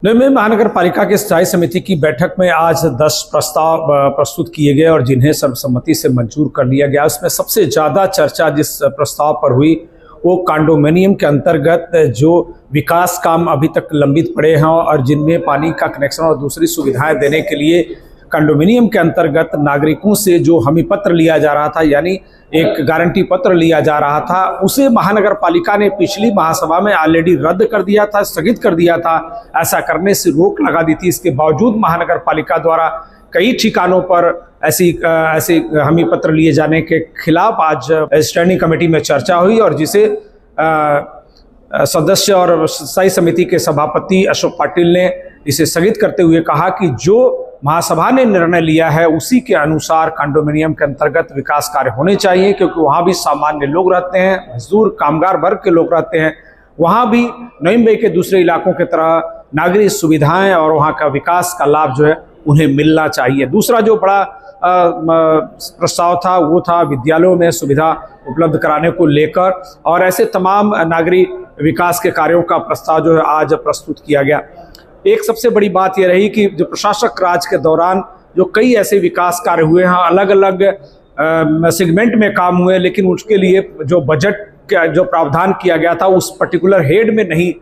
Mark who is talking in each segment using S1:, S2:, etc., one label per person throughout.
S1: नई मुंबई महानगर पालिका की स्थायी समिति की बैठक में आज 10 प्रस्ताव प्रस्तुत किए गए और जिन्हें सर्वसम्मति से मंजूर कर लिया गया। उसमें सबसे ज्यादा चर्चा जिस प्रस्ताव पर हुई वो कंडोमिनियम के अंतर्गत जो विकास काम अभी तक लंबित पड़े हैं और जिनमें पानी का कनेक्शन और दूसरी सुविधाएं देने के लिए कंडोमिनियम के अंतर्गत नागरिकों से जो हमी पत्र लिया जा रहा था, यानी एक गारंटी पत्र लिया जा रहा था, उसे महानगर पालिका ने पिछली महासभा में ऑलरेडी रद्द कर दिया था, स्थगित कर दिया था। ऐसा करने से रोक लगा दी थी। इसके बावजूद महानगर पालिका द्वारा कई ठिकानों पर ऐसे हमी पत्र लिए जाने के खिलाफ आज स्टैंडिंग कमेटी में चर्चा हुई और जिसे सदस्य और स्थायी समिति के सभापति अशोक पाटिल ने इसे स्थगित करते हुए कहा कि जो महासभा ने निर्णय लिया है उसी के अनुसार कंडोमिनियम के अंतर्गत विकास कार्य होने चाहिए, क्योंकि वहां भी सामान्य लोग रहते हैं, मजदूर कामगार वर्ग के लोग रहते हैं। वहां भी नई मुंबई के दूसरे इलाकों की तरह नागरिक सुविधाएं और वहां का विकास का लाभ जो है उन्हें मिलना चाहिए। दूसरा जो बड़ा प्रस्ताव था वो था विद्यालयों में सुविधा उपलब्ध कराने को लेकर, और ऐसे तमाम नागरिक विकास के कार्यों का प्रस्ताव जो है आज प्रस्तुत किया गया। एक सबसे बड़ी बात यह रही कि जो प्रशासक राज के दौरान जो कई ऐसे विकास कार्य हुए हैं, अलग अलग सेगमेंट में काम हुए, लेकिन उसके लिए जो बजट का जो प्रावधान किया गया था उस पर्टिकुलर हेड में नहीं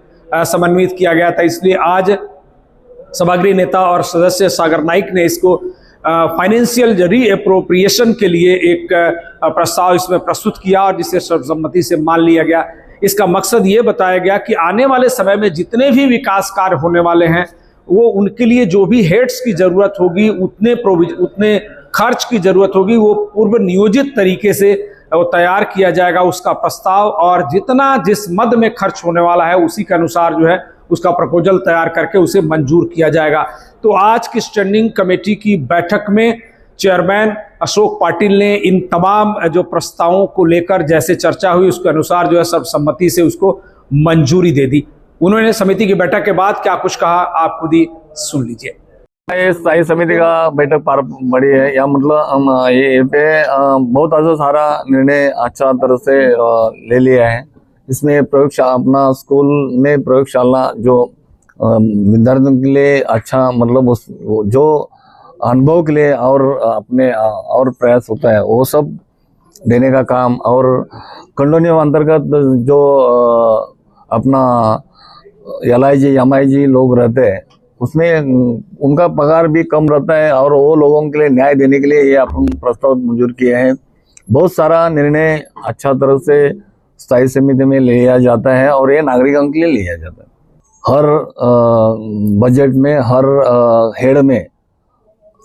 S1: समन्वित किया गया था। इसलिए आज सभागृह नेता और सदस्य सागर नाइक ने इसको फाइनेंशियल रीअप्रोप्रिएशन के लिए एक प्रस्ताव इसमें प्रस्तुत किया और जिसे सर्वसम्मति से मान लिया गया। इसका मकसद ये बताया गया कि आने वाले समय में जितने भी विकास कार्य होने वाले हैं वो उनके लिए जो भी हेड्स की जरूरत होगी, उतने खर्च की जरूरत होगी, वो पूर्व नियोजित तरीके से वो तैयार किया जाएगा उसका प्रस्ताव, और जितना जिस मद में खर्च होने वाला है उसी के अनुसार जो है उसका प्रपोजल तैयार करके उसे मंजूर किया जाएगा। तो आज की स्टैंडिंग कमेटी की बैठक में चेयरमैन अशोक पाटिल ने इन तमाम जो प्रस्तावों को लेकर जैसे चर्चा हुई उसके अनुसार जो है सर्वसम्मति से उसको मंजूरी दे दी। उन्होंने समिति की बैठक के बाद क्या कुछ कहा आप खुद ही सुन लीजिए।
S2: स्थायी समिति का बैठक पार पड़ी है, या मतलब ये पे बहुत अच्छा सारा निर्णय अच्छा तरह से ले लिया है। इसमें प्रयोगशाला, अपना स्कूल में प्रयोगशाला जो विद्यार्थियों के लिए अच्छा मतलब उस जो अनुभव के लिए और अपने और प्रयास होता है वो सब देने का काम, और कंडोमिनियम अंतर्गत जो अपना LIG MIG लोग रहते हैं उसमें उनका पगार भी कम रहता है और वो लोगों के लिए न्याय देने के लिए ये अपन प्रस्ताव मंजूर किए हैं। बहुत सारा निर्णय अच्छा तरह से स्थायी समिति में लिया जाता है और ये नागरिकों के लिए लिया जाता है। हर बजट में हर हेड में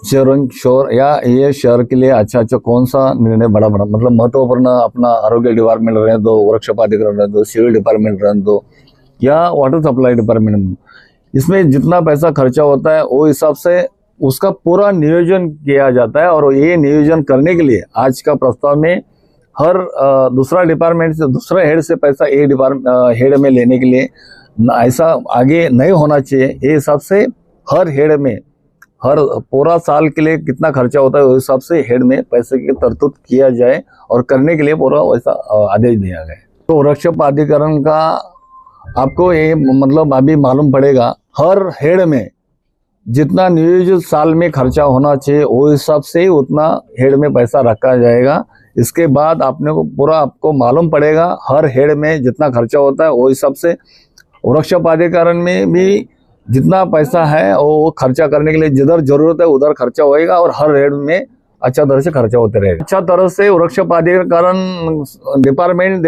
S2: शोर या ये शहर के लिए अच्छा कौन सा निर्णय बड़ा मतलब महत्वपूर्ण, अपना आरोग्य डिपार्टमेंट रहे दो, वृक्ष प्राधिकरण रहे दो, सिविल डिपार्टमेंट रहे दो या वाटर सप्लाई डिपार्टमेंट, इसमें जितना पैसा खर्चा होता है वो हिसाब से उसका पूरा नियोजन किया जाता है। और ये नियोजन करने के लिए आज का प्रस्ताव में हर दूसरा डिपार्टमेंट से दूसरा हेड से पैसा एक डिपार्टमेंट हेड में लेने के लिए ऐसा आगे नहीं होना चाहिए। ये हिसाब से हर हेड में हर पूरा साल के लिए कितना खर्चा होता है उस हिसाब से हेड में पैसे की तरतूद किया जाए और करने के लिए पूरा वैसा आदेश दिया गया। तो वृक्ष प्राधिकरण का आपको ये मतलब अभी मालूम पड़ेगा, हर हेड में जितना नियोजित साल में खर्चा होना चाहिए वो हिसाब से उतना हेड में पैसा रखा जाएगा। इसके बाद आपने को पूरा आपको मालूम पड़ेगा हर हेड में जितना खर्चा होता है वो हिसाब से वृक्ष प्राधिकरण में भी जितना पैसा है वो खर्चा करने के लिए जिधर जरूरत है उधर खर्चा होएगा और हर हेड में अच्छा तरह से खर्चा होते रहेगा। अच्छा तरह से वृक्ष प्राधिकरण डिपार्टमेंट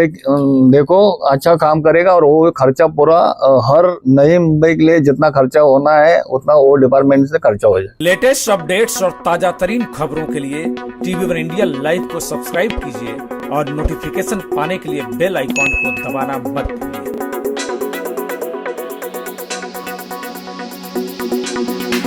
S2: देखो अच्छा काम करेगा और वो खर्चा पूरा हर नई मुंबई के लिए जितना खर्चा होना है उतना वो डिपार्टमेंट से खर्चा हो जाए।
S1: लेटेस्ट अपडेट्स और ताजा तरीन खबरों के लिए TV1 इंडिया लाइव को सब्सक्राइब कीजिए और नोटिफिकेशन पाने के लिए बेल आइकॉन को दबाना मत भूलिए।